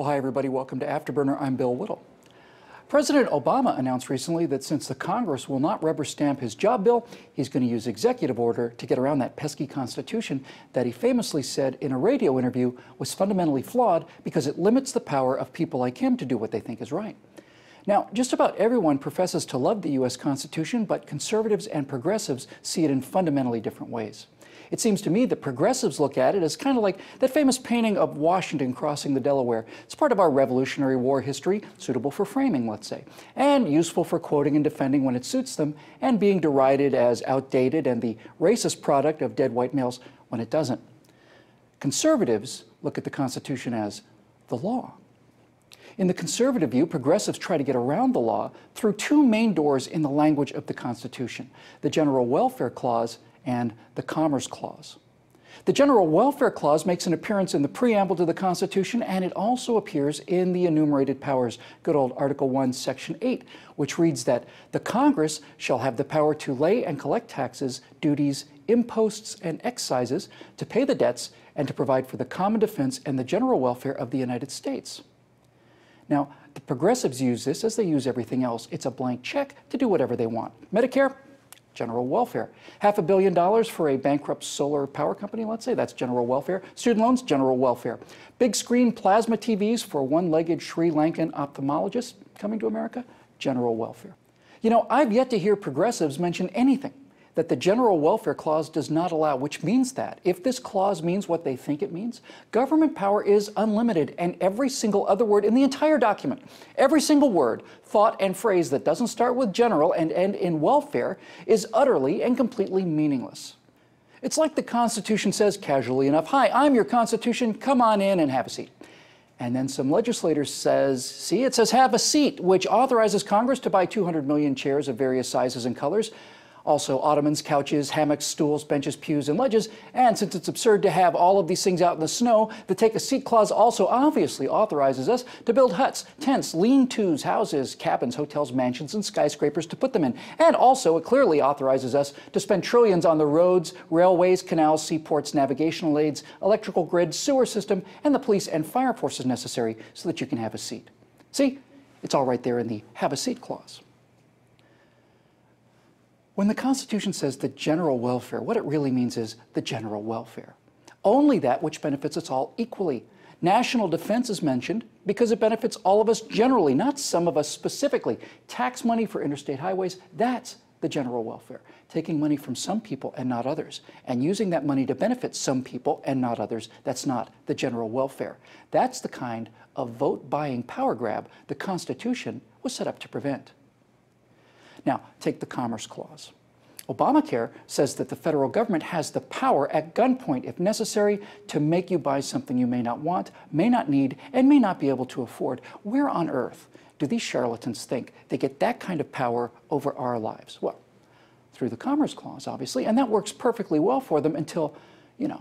Well, hi, everybody. Welcome to Afterburner. I'm Bill Whittle. President Obama announced recently that since the Congress will not rubber stamp his job bill, he's going to use executive order to get around that pesky Constitution that he famously said in a radio interview was fundamentally flawed because it limits the power of people like him to do what they think is right. Now, just about everyone professes to love the U.S. Constitution, but conservatives and progressives see it in fundamentally different ways. It seems to me that progressives look at it as kind of like that famous painting of Washington crossing the Delaware. It's part of our Revolutionary War history, suitable for framing, let's say, and useful for quoting and defending when it suits them, and being derided as outdated and the racist product of dead white males when it doesn't. Conservatives look at the Constitution as the law. In the conservative view, progressives try to get around the law through two main doors in the language of the Constitution, the General Welfare Clause and the Commerce Clause. The General Welfare Clause makes an appearance in the preamble to the Constitution, and it also appears in the enumerated powers, good old Article 1, Section 8, which reads that the Congress shall have the power to lay and collect taxes, duties, imposts, and excises, to pay the debts, and to provide for the common defense and the general welfare of the United States. Now, the progressives use this as they use everything else. It's a blank check to do whatever they want. Medicare, general welfare. $500 million for a bankrupt solar power company, let's say, that's general welfare. Student loans, general welfare. Big screen plasma TVs for one-legged Sri Lankan ophthalmologist coming to America, general welfare. You know, I've yet to hear progressives mention anything that the General Welfare Clause does not allow, which means that if this clause means what they think it means, government power is unlimited, and every single other word in the entire document, every single word, thought, and phrase that doesn't start with general and end in welfare is utterly and completely meaningless. It's like the Constitution says casually enough, "Hi, I'm your Constitution, come on in and have a seat." And then some legislator says, see, it says have a seat, which authorizes Congress to buy 200 million chairs of various sizes and colors. Also ottomans, couches, hammocks, stools, benches, pews, and ledges. And since it's absurd to have all of these things out in the snow, the Take a Seat clause also obviously authorizes us to build huts, tents, lean-tos, houses, cabins, hotels, mansions, and skyscrapers to put them in. And also it clearly authorizes us to spend trillions on the roads, railways, canals, seaports, navigational aids, electrical grid, sewer system, and the police and fire forces necessary so that you can have a seat. See, it's all right there in the Have a Seat clause. When the Constitution says the general welfare, what it really means is the general welfare. Only that which benefits us all equally. National defense is mentioned because it benefits all of us generally, not some of us specifically. Tax money for interstate highways, that's the general welfare. Taking money from some people and not others, and using that money to benefit some people and not others, that's not the general welfare. That's the kind of vote-buying power grab the Constitution was set up to prevent. Now, take the Commerce Clause. Obamacare says that the federal government has the power at gunpoint, if necessary, to make you buy something you may not want, may not need, and may not be able to afford. Where on earth do these charlatans think they get that kind of power over our lives? Well, through the Commerce Clause, obviously, and that works perfectly well for them until, you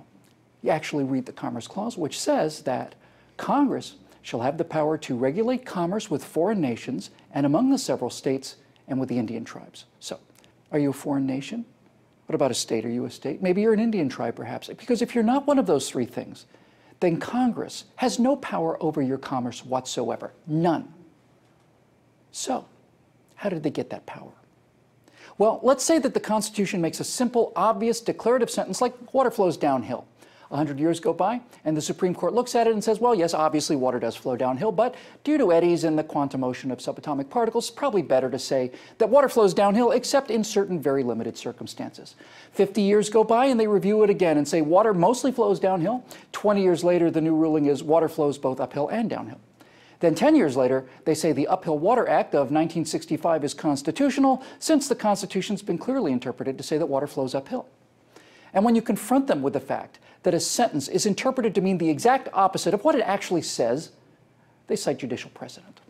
actually read the Commerce Clause, which says that Congress shall have the power to regulate commerce with foreign nations and among the several states and with the Indian tribes. So, are you a foreign nation? What about a state? Are you a state? Maybe you're an Indian tribe, perhaps. Because if you're not one of those three things, then Congress has no power over your commerce whatsoever. None. So, how did they get that power? Well, let's say that the Constitution makes a simple, obvious, declarative sentence like water flows downhill. 100 years go by, and the Supreme Court looks at it and says, well, yes, obviously water does flow downhill, but due to eddies and the quantum motion of subatomic particles, it's probably better to say that water flows downhill except in certain very limited circumstances. 50 years go by, and they review it again and say water mostly flows downhill. 20 years later, the new ruling is water flows both uphill and downhill. Then 10 years later, they say the Uphill Water Act of 1965 is constitutional, since the Constitution's been clearly interpreted to say that water flows uphill. And when you confront them with the fact that a sentence is interpreted to mean the exact opposite of what it actually says, they cite judicial precedent.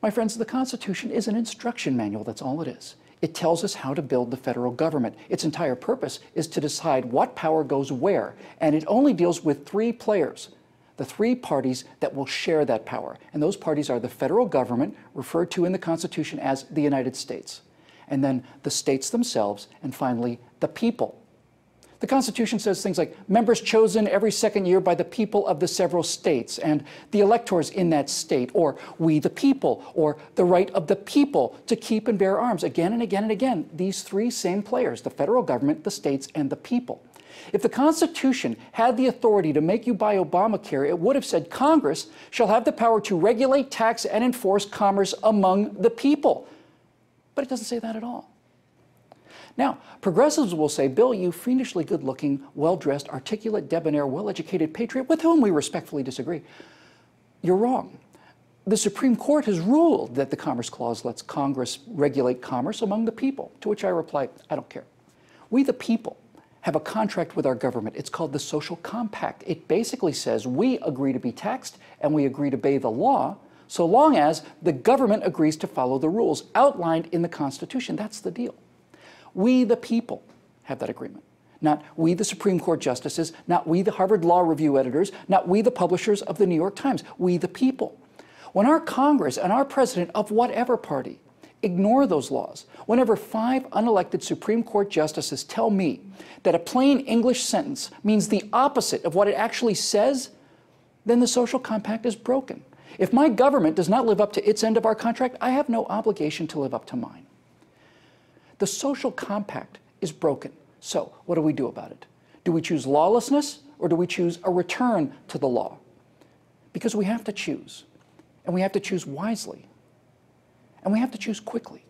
My friends, the Constitution is an instruction manual, that's all it is. It tells us how to build the federal government. Its entire purpose is to decide what power goes where, and it only deals with three players, the three parties that will share that power. And those parties are the federal government, referred to in the Constitution as the United States, and then the states themselves, and finally, the people. The Constitution says things like members chosen every second year by the people of the several states and the electors in that state, or we the people, or the right of the people to keep and bear arms. Again and again and again, these three same players, the federal government, the states, and the people. If the Constitution had the authority to make you buy Obamacare, it would have said Congress shall have the power to regulate, tax, and enforce commerce among the people. But it doesn't say that at all. Now, progressives will say, Bill, you fiendishly good-looking, well-dressed, articulate, debonair, well-educated patriot, with whom we respectfully disagree. You're wrong. The Supreme Court has ruled that the Commerce Clause lets Congress regulate commerce among the people, to which I reply, I don't care. We, the people, have a contract with our government. It's called the Social Compact. It basically says we agree to be taxed and we agree to obey the law so long as the government agrees to follow the rules outlined in the Constitution. That's the deal. We, the people, have that agreement. Not we, the Supreme Court justices, not we, the Harvard Law Review editors, not we, the publishers of the New York Times. We, the people. When our Congress and our president of whatever party ignore those laws, whenever 5 unelected Supreme Court justices tell me that a plain English sentence means the opposite of what it actually says, then the social compact is broken. If my government does not live up to its end of our contract, I have no obligation to live up to mine. The social compact is broken. So what do we do about it? Do we choose lawlessness or do we choose a return to the law? Because we have to choose, and we have to choose wisely, and we have to choose quickly.